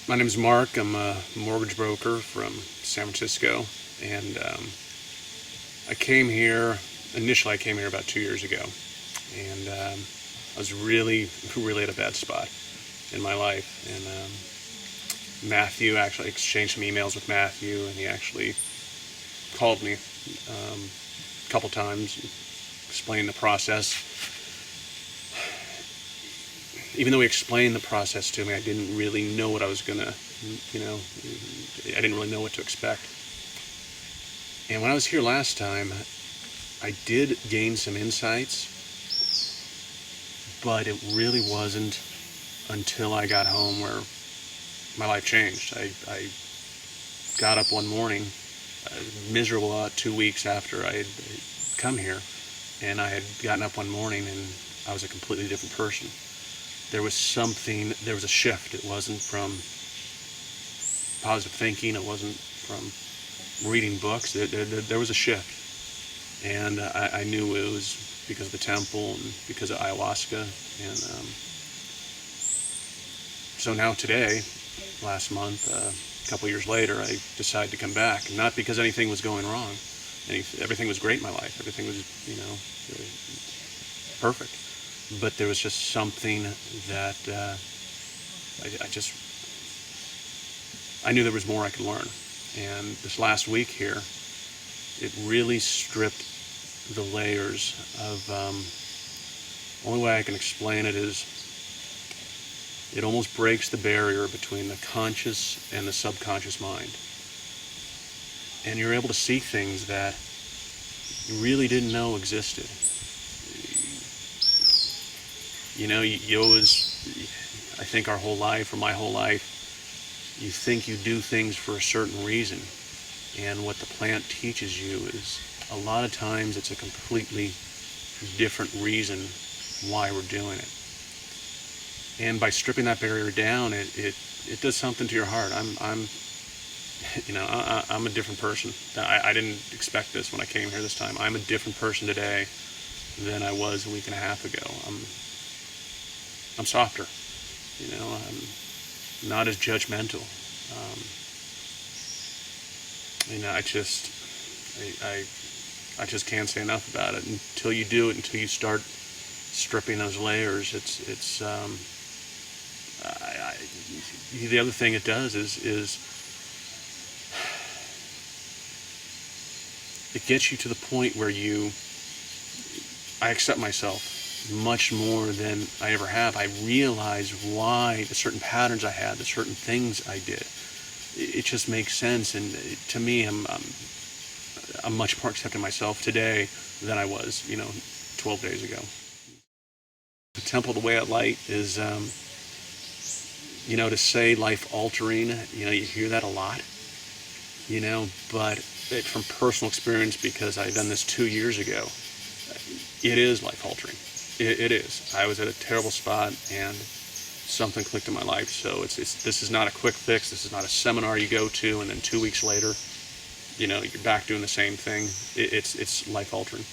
My name's Mark. I'm a mortgage broker from San Francisco, and initially I came here about 2 years ago, and I was really, really at a bad spot in my life. And Matthew, actually exchanged some emails with Matthew, and he actually called me a couple times, explained the process. Even though he explained the process to me, I didn't really know what I was gonna, I didn't really know what to expect. And when I was here last time, I did gain some insights, but it really wasn't until I got home where my life changed. I got up one morning, miserable about 2 weeks after I had come here, and I had gotten up one morning and I was a completely different person. There was a shift. It wasn't from positive thinking. It wasn't from reading books. There was a shift. And I knew it was because of the temple and because of ayahuasca. And so now today, last month, a couple years later, I decided to come back. Not because anything was going wrong. Everything was great in my life. Everything was, perfect. But there was just something that I knew there was more I could learn. And this last week here, it really stripped the layers of, only way I can explain it is, it almost breaks the barrier between the conscious and the subconscious mind. And you're able to see things that you really didn't know existed. You always, I think our whole life, or my whole life, you think you do things for a certain reason. And what the plant teaches you is, a lot of times it's a completely different reason why we're doing it. And by stripping that barrier down, it does something to your heart. I'm a different person. I didn't expect this when I came here this time. I'm a different person today than I was a week and a half ago. I'm softer, I'm not as judgmental. I just can't say enough about it. Until you do it, until you start stripping those layers, the other thing it does is it gets you to the point where I accept myself much more than I ever have. I realize why the certain patterns I had, the certain things I did. It just makes sense, and to me, I'm much more accepting myself today than I was, 12 days ago. The Temple of the Way of Light is, to say life-altering, you hear that a lot, but from personal experience, because I've done this 2 years ago, it is life-altering. It is. I was at a terrible spot, and something clicked in my life. So this is not a quick fix. This is not a seminar you go to, and then 2 weeks later, you're back doing the same thing. It's life-altering.